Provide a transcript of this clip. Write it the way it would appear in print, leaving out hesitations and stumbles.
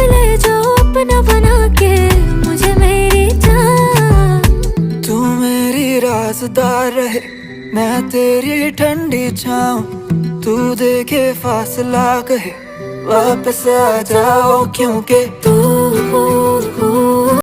ले जाओ अपना बना के मुझे मेरी जान। तू मेरी राज़दार रहे, मैं तेरी ठंडी छाऊं। तू देखे फासला कहे वापस आ जाओ, क्योंकि तू